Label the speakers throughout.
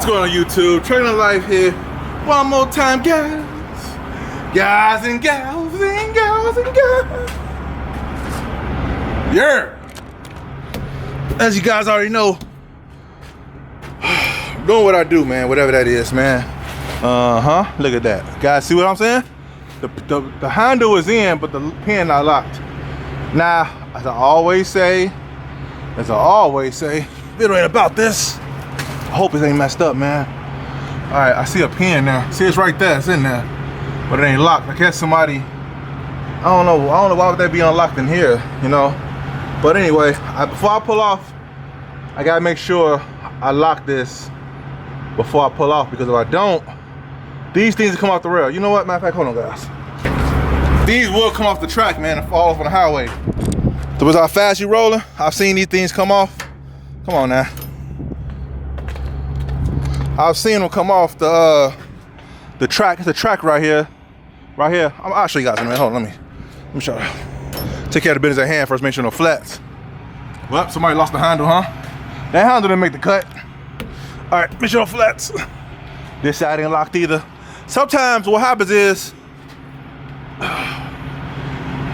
Speaker 1: What's going on YouTube? Trucking and Life here. One more time, guys. Guys and gals and gals and gals. Yeah. As you guys already know, doing what I do, man. Whatever that is, man. Look at that. Guys, see what I'm saying? The handle is in, but the pin not locked. Now, as I always say, video ain't about this. I hope it ain't messed up, man. All right, I see a pin there. See, it's right there. It's in there, but it ain't locked. I guess somebody. I don't know why would that be unlocked in here, you know. But anyway, before I pull off, I gotta make sure I lock this before I pull off, because if I don't, these things will come off the rail. You know what? Matter of fact, hold on, guys. These will come off the track, man, and fall off on the highway. So with how fast you rolling, I've seen these things come off. Come on now. I've seen them come off the track. It's a track right here. Right here. I'll show you guys in a minute. Hold on, let me show you. Take care of the business at hand first, make sure no flats. Well, somebody lost the handle, huh? That handle didn't make the cut. All right, make sure no flats. This side ain't locked either. Sometimes what happens is,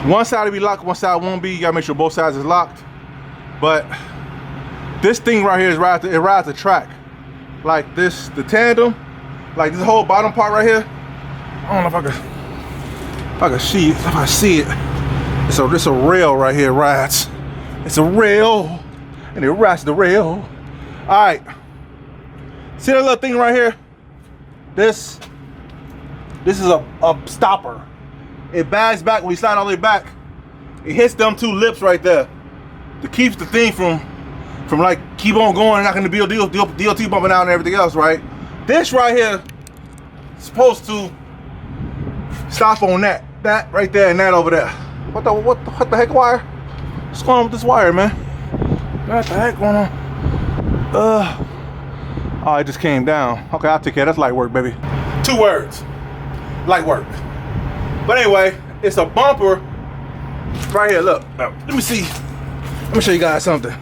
Speaker 1: one side will be locked, one side won't be. You gotta make sure both sides is locked. But this thing right here rides the track. Like this, the tandem, like this whole bottom part right here. I don't know if I can see it. If I see it, it's a rail right here. Rides. It's a rail, and it rides the rail. All right. See that little thing right here? This is a stopper. It bags back when you slide all the way back. It hits them two lips right there. That keeps the thing from like keep on going and not gonna be a DOT bumping out and everything else, right? This right here is supposed to stop on that right there and that over there. What the heck wire? What's going on with this wire, man? What the heck going on? Oh, it just came down. Okay, I'll take care. That's light work, baby. 2 words. Light work. But anyway, it's a bumper right here. Look, let me see. Let me show you guys something.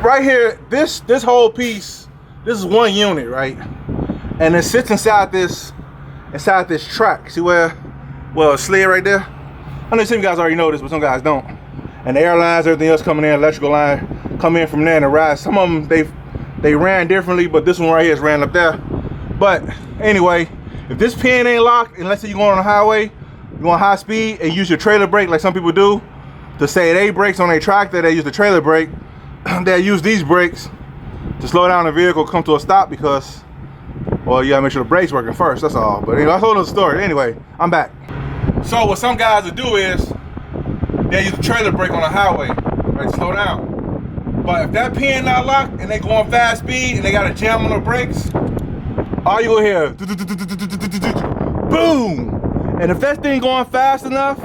Speaker 1: Right here, this whole piece, this is one unit, right? And it sits inside this track. See where, well, a sled right there? I know some of you guys already know this, but some guys don't. And the airlines, everything else coming in, electrical line come in from there and the ride. Some of them they ran differently, but this one right here is ran up there. But anyway, if this pin ain't locked, and let's say you're going on the highway, you're going high speed and use your trailer brake like some people do, to say they brakes on their tractor, they use the trailer brake. They use these brakes to slow down the vehicle, come to a stop, because, well, you gotta make sure the brakes working first, that's all. But anyway, that's a whole other story. Anyway, I'm back. So what some guys will do is, they use the trailer brake on the highway, right, to slow down. But if that pin not locked and they going fast speed and they got a jam on the brakes, all you gonna hear, boom! And if that thing going fast enough,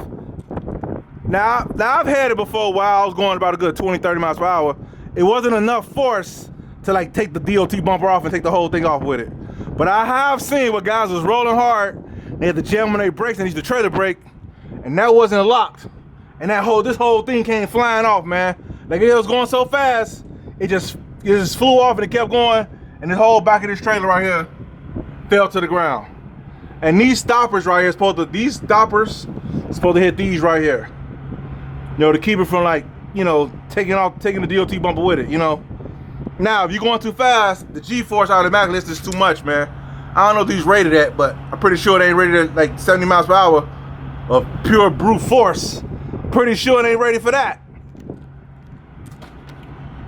Speaker 1: now I've had it before while I was going about a good 20, 30 miles per hour. It wasn't enough force to like take the DOT bumper off and take the whole thing off with it. But I have seen where guys was rolling hard, they had to jam on their brakes and use the trailer brake, and that wasn't locked. And this whole thing came flying off, man. Like it was going so fast, it just flew off and it kept going, and this whole back of this trailer right here fell to the ground. And these stoppers right here, supposed to hit these right here. You know, to keep it from, like, you know, taking the DOT bumper with it, you know. Now, if you're going too fast, the G-force automatically is too much, man. I don't know if these rated at, but I'm pretty sure they ain't rated at like 70 miles per hour of pure brute force. Pretty sure they ain't ready for that.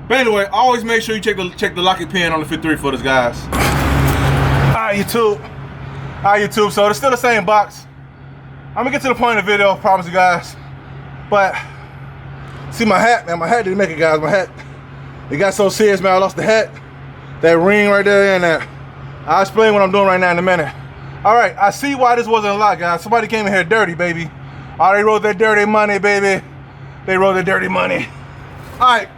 Speaker 1: But anyway, always make sure you check the locking pin on the 53 footers, guys. All right, YouTube. So it's still the same box. I'm gonna get to the point of the video, I promise you guys. But see my hat, man. My hat didn't make it, guys. My hat, it got so serious, man. I lost the hat, that ring right there, and that. I'll explain what I'm doing right now in a minute. All right, I see why this wasn't locked, guys. Somebody came in here dirty, baby. Oh, they wrote that dirty money, baby. They wrote the dirty money. All right,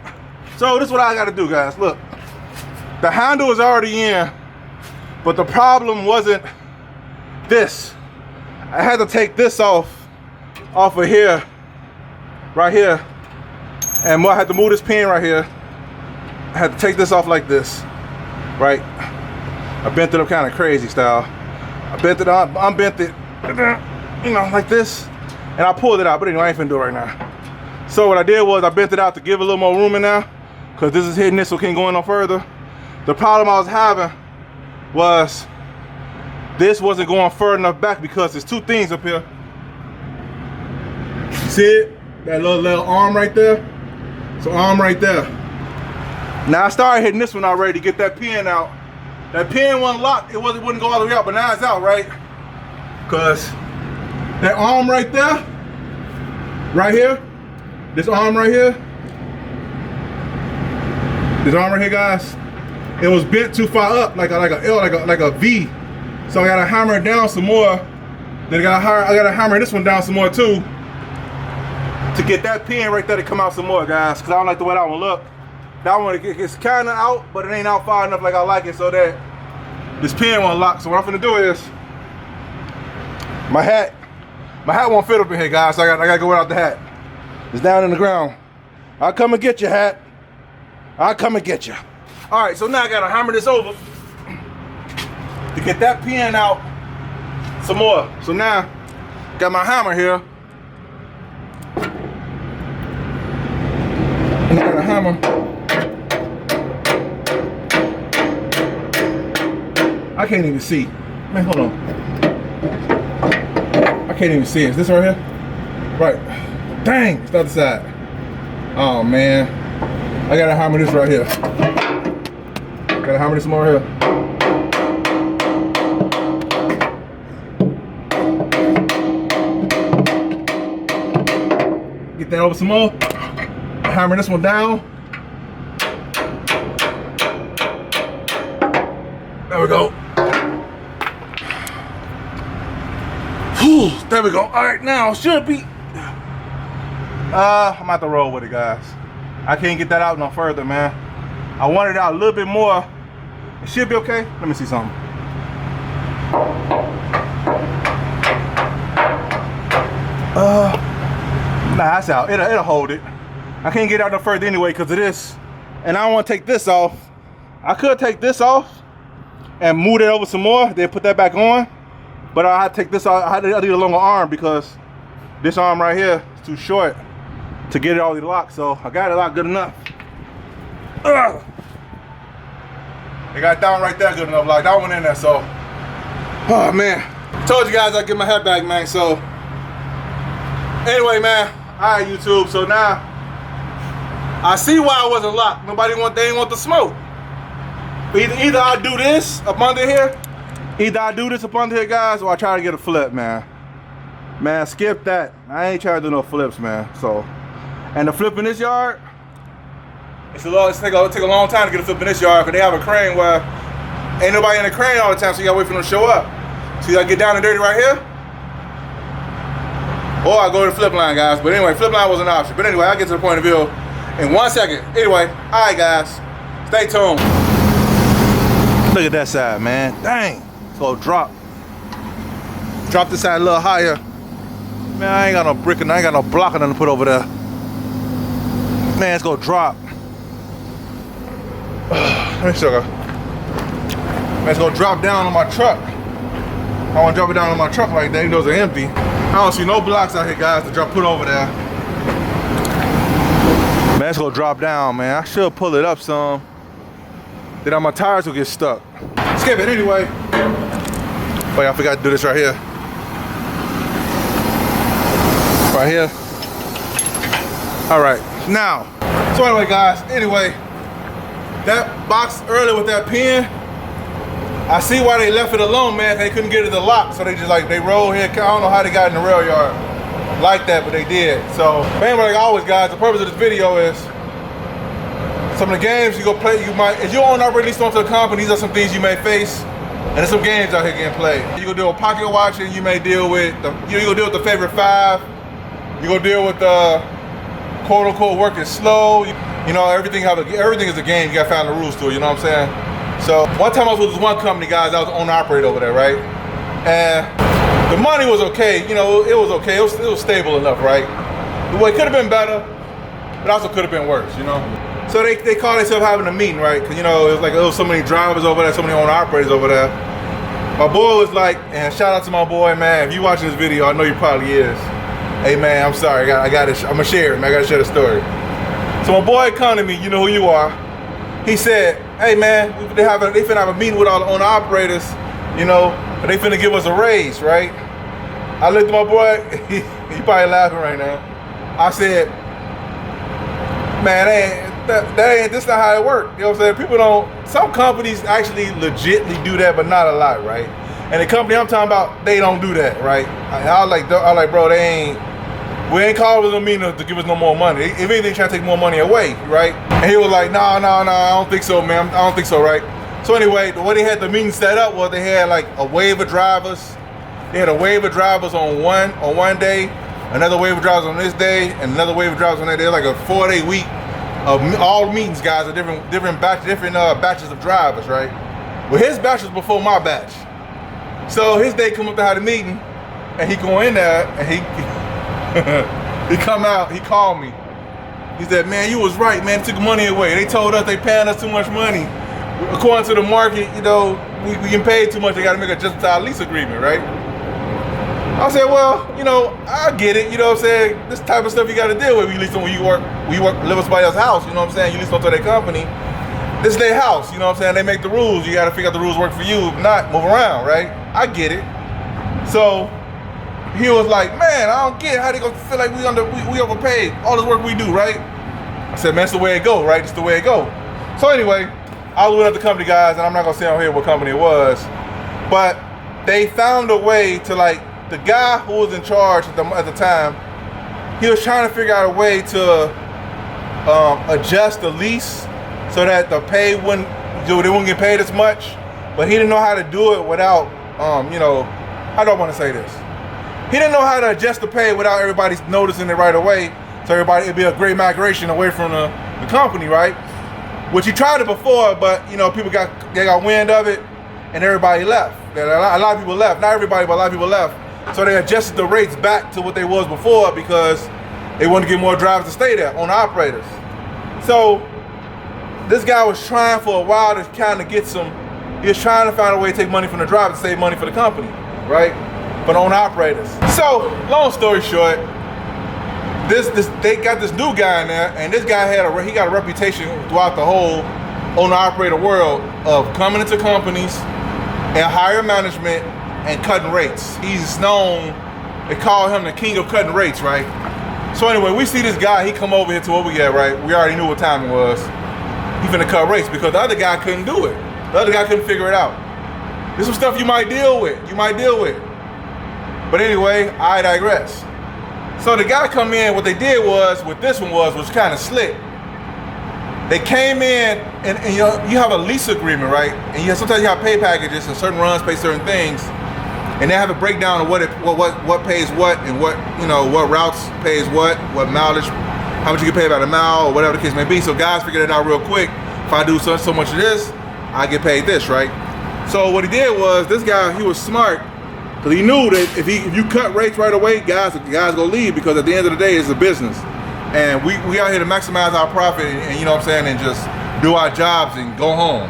Speaker 1: so this is what I got to do, guys. Look, the handle is already in, but the problem wasn't this. I had to take this off of here, right here, and I had to move this pin right here. I had to take this off like this. right? I bent it up kind of crazy style. I bent it up, unbent it, you know, like this, and I pulled it out, but anyway, I ain't finna do it right now. So what I did was I bent it out to give a little more room in there, because this is hitting this, so it can't go in no further. The problem I was having was this wasn't going far enough back because there's two things up here. See it? That little arm right there? So arm right there. Now I started hitting this one already to get that pin out. That pin wasn't locked, it wouldn't go all the way out, but now it's out, right? Because that arm right there, right here, this arm right here, guys, it was bent too far up, like a L, like a V. So I gotta hammer it down some more. Then I gotta hammer this one down some more too, to get that pin right there to come out some more, guys. Cause I don't like the way that one look. That one it's kind of out, but it ain't out far enough like I like it, so that this pin won't lock. So what I'm gonna do is my hat won't fit up in here, guys. So I gotta go without the hat. It's down in the ground. I'll come and get you, hat. I'll come and get you. All right, so now I gotta hammer this over to get that pin out some more. So now, got my hammer here. And I got a hammer. I can't even see. Man, hold on. I can't even see. Is this right here? Right. Dang, it's the other side. Oh man. I gotta hammer this right here. Gotta hammer this more here. Get that over some more. Hammer this one down. There we go. Whew, there we go. All right, now should be. I'm about to roll with it, guys. I can't get that out no further, man. I want it out a little bit more. It should be okay. Let me see something. Nah, that's out. It'll hold it. I can't get out no further anyway because of this. And I don't want to take this off. I could take this off and move it over some more, then put that back on. But I had to take this off. I need a longer arm because this arm right here is too short to get it all locked. So I got it locked good enough. Ugh. They got that one right there good enough. Like that one in there. So, oh man, told you guys I'd get my hat back, man. So anyway, man, all right, YouTube. So now I see why it wasn't locked. They didn't want the smoke. Either I do this up under here, guys, or I try to get a flip, man. Man, skip that. I ain't trying to do no flips, man. So, and the flip in this yard, it'll take a long time to get a flip in this yard because they have a crane where ain't nobody in the crane all the time, so you gotta wait for them to show up. So you gotta get down and dirty right here, or I go to the flip line, guys. But anyway, flip line was an option. But anyway, I'll get to the point of view in 1 second. Anyway, all right, guys, stay tuned. Look at that side, man. Dang, it's gonna drop. Drop this side a little higher. Man, I ain't got no brick and I ain't got no block or nothing to put over there. Man, it's gonna drop. Let me show you. Man, it's gonna drop down on my truck. I wanna drop it down on my truck like that. Even though those are empty. I don't see no blocks out here, guys, to put over there. Man, it's gonna drop down, man. I should pull it up some. Then my tires will get stuck. Skip it anyway. Oh yeah, I forgot to do this right here. Right here. All right, now. So anyway, guys, that box earlier with that pin, I see why they left it alone, man. They couldn't get it to lock, so they just they rolled here. I don't know how they got in the rail yard like that, but they did. So, anyway, like always, guys, the purpose of this video is some of the games you go play, if you own already leased onto a company, these are some things you may face, and there's some games out here getting played. You gonna deal with pocket watching, you may deal with you gonna deal with the favorite five, you gonna deal with the quote unquote working slow. You know, everything is a game, you gotta find the rules to it, you know what I'm saying? So one time I was with this one company, guys, I was the owner operator over there, right? And the money was okay, you know, it was okay, it was stable enough, right? Well, it could have been better, but also could have been worse, you know? So they call themselves having a meeting, right? Because, you know, it was like, there was so many drivers over there, so many owner operators over there. My boy was like, and shout out to my boy, man. If you watching this video, I know you probably is. Hey, man, I'm sorry. I'm going to share it, man. I got to share the story. So my boy come to me, you know who you are. He said, hey, man, they finna have a meeting with all the owner operators, you know, and they finna give us a raise, right? I looked at my boy, he probably laughing right now. I said, man, that's not how it works. You know what I'm saying? People don't, some companies actually legitly do that, but not a lot, right? And the company I'm talking about, they don't do that, right? I was like, bro, we ain't calling them meeting to give us no more money. If anything, trying to take more money away, right? And he was like, no, I don't think so, man. I don't think so, right? So anyway, the way they had the meeting set up was they had like a wave of drivers. They had a wave of drivers on one day, another wave of drivers on this day, and another wave of drivers on that day. Like a 4-day week of all meetings, guys, of different batches of drivers, right? Well, his batch was before my batch. So his day come up to have a meeting, and he go in there, and he come out, he called me. He said, man, you was right, man, they took money away. They told us they paying us too much money. According to the market, you know, we getting paid too much, they gotta make a just our lease agreement, right? I said, well, you know, I get it, you know what I'm saying? This type of stuff you gotta deal with when you lease on, when you live at somebody else's house, you know what I'm saying? You lease onto their company. This is their house, you know what I'm saying? They make the rules, you gotta figure out the rules work for you, if not, move around, right? I get it. So, he was like, man, I don't get how they gonna feel like we overpaid all this work we do, right? I said, man, that's the way it go, right? It's the way it go. So anyway, I was with the company guys, and I'm not gonna say on here what company it was, but they found a way to, like, the guy who was in charge at the time, he was trying to figure out a way to adjust the lease so that the pay they wouldn't get paid as much, but he didn't know how to do it without, you know, how do I want to say this? He didn't know how to adjust the pay without everybody noticing it right away, so it'd be a great migration away from the company, right? Which he tried it before, but you know, people got wind of it, and everybody left. A lot of people left, not everybody, but a lot of people left. So they adjusted the rates back to what they was before because they wanted to get more drivers to stay there, owner operators. So this guy was trying for a while to kind of he was trying to find a way to take money from the drivers to save money for the company, right? For the owner operators. So, long story short, they got this new guy in there, and this guy he got a reputation throughout the whole owner operator world of coming into companies and higher management and cutting rates. He's known, they call him the king of cutting rates, right? So anyway, we see this guy, he come over here to what we at, right? We already knew what time it was. He finna cut rates because the other guy couldn't do it. The other guy couldn't figure it out. There's some stuff you might deal with. But anyway, I digress. So the guy come in, what they did was kind of slick. They came in, and you have a lease agreement, right? And sometimes you have pay packages, and certain runs pay certain things, and they have a breakdown of what pays what, and what routes pays what mileage, how much you get paid by the mile, or whatever the case may be. So guys figured it out real quick. If I do so much of this, I get paid this, right? So what he did was, this guy, he was smart, because he knew that if you cut rates right away, guys gonna leave, because at the end of the day, it's a business. And we out here to maximize our profit, and you know what I'm saying, and just do our jobs and go home.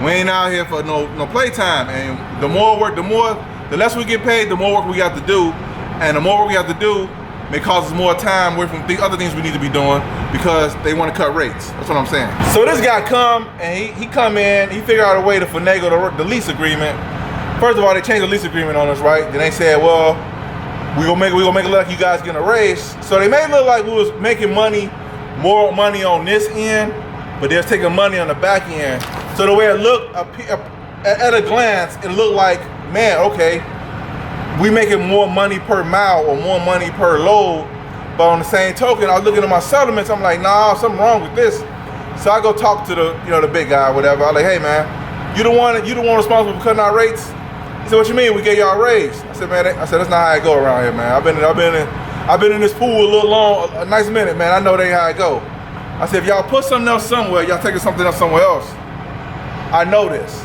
Speaker 1: We ain't out here for no playtime. And the more work, the less we get paid, the more work we got to do. And the more work we have to do may cause us more time away from the other things we need to be doing, because they want to cut rates. That's what I'm saying. So this guy come, and he come in, he figured out a way to finagle the lease agreement. First of all, they changed the lease agreement on us, right? Then they said, well, we gonna make it look like you guys getting a raise. So they made it look like we was making more money on this end, but they was taking money on the back end. So the way it looked, at a glance, it looked like, man, okay, we making more money per mile or more money per load. But on the same token, I was looking at my settlements, I'm like, nah, something wrong with this. So I go talk to the big guy or whatever. I'm like, hey man, you the one responsible for cutting our rates? He said, what you mean? We gave y'all a raise. I said, man, that's not how it go around here, man. I've been in this pool a nice minute, man. I know that ain't how it go. I said, if y'all put something else somewhere, y'all taking something else somewhere else, I know this.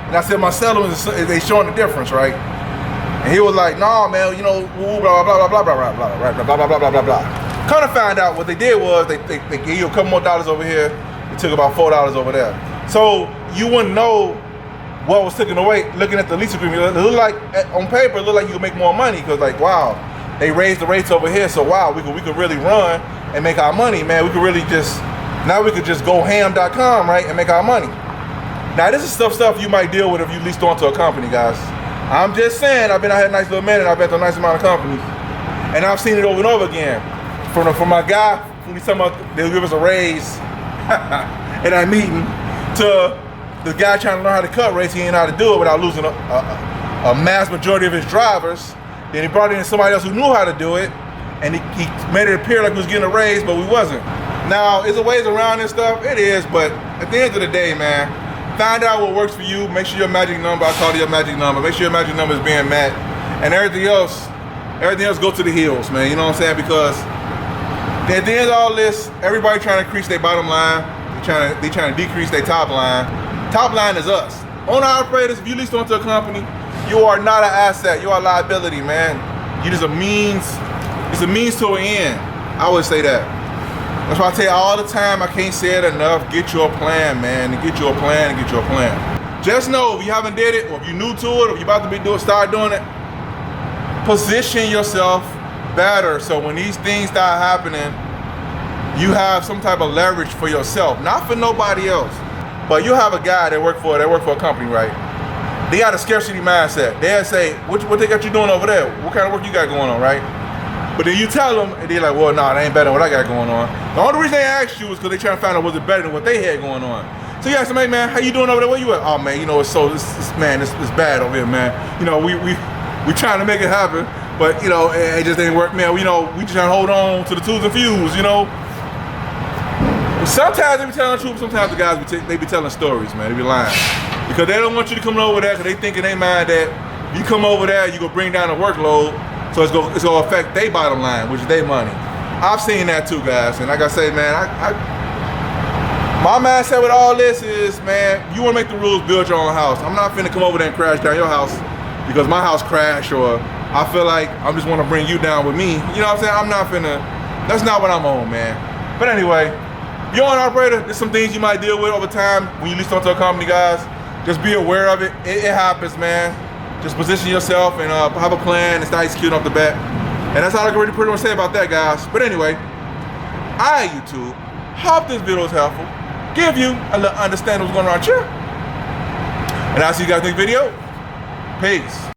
Speaker 1: And I said, my settlements, they showing the difference, right? And he was like, nah, man, blah, blah, blah, blah, blah, blah, blah, blah, blah, blah, blah, blah, blah, blah. Kind of found out what they did was they gave you a couple more dollars over here, took about $4 over there. So you wouldn't know what was taken away looking at the lease agreement. It looked like, on paper, it looked like you could make more money because like, wow, they raised the rates over here, so wow, we could really run and make our money, man. We could really now we could just go ham.com, right, and make our money. Now this is stuff you might deal with if you leased onto a company, guys. I'm just saying, I've been out here a nice little minute, I've been to a nice amount of companies, and I've seen it over and over again. From my guy, when he's talking about they'll give us a raise in that meeting, to the guy trying to learn how to cut rates, he ain't know how to do it without losing a mass majority of his drivers. Then he brought in somebody else who knew how to do it, and he made it appear like we was getting a raise, but we wasn't. Now, is there ways around this stuff? It is, but at the end of the day, man, find out what works for you. Make sure your magic number, I call it your magic number. Make sure your magic number is being met, and everything else go to the hills, man. You know what I'm saying? Because at the end of all this, everybody trying to increase their bottom line. They trying to decrease their top line. Top line is us. Owner-operators, if you lease onto a company, you are not an asset. You are a liability, man. You're just a means. It's a means to an end. I would say that. That's why I tell you all the time, I can't say it enough. Get your plan, man. And get your plan and get your plan. Just know if you haven't did it, or if you're new to it, or if you're about to start doing it, position yourself better so when these things start happening, you have some type of leverage for yourself, not for nobody else. But you have a guy that work for a company, right? They got a scarcity mindset. They'll say, what they got you doing over there? What kind of work you got going on, right? But then you tell them, and they're like, well, nah, that ain't better than what I got going on. The only reason they asked you is because they trying to find out was it better than what they had going on. So you ask them, hey man, how you doing over there? Where you at? Oh man, you know, it's bad over here, man. You know, we trying to make it happen, but you know, it just ain't work, man. You know, we just trying to hold on to the twos and fews, you know. Sometimes they be telling the truth, sometimes the guys they be telling stories, man. They be lying. Because they don't want you to come over there, because they think in their mind that you come over there, you gonna bring down the workload, so it's gonna affect their bottom line, which is their money. I've seen that too, guys. And like I say, man, my mindset with all this is, man, you wanna make the rules, build your own house. I'm not finna come over there and crash down your house because my house crashed, or I feel like I just wanna bring you down with me. You know what I'm saying? I'm not finna, that's not what I'm on, man. But anyway, you're an operator, there's some things you might deal with over time when you lease onto a company, guys. Just be aware of it. It happens, man. Just position yourself and have a plan and start executing off the bat. And that's all I can really pretty much say about that, guys. But anyway, YouTube, hope this video is helpful. Give you a little understanding of what's going on here. And I'll see you guys next video. Peace.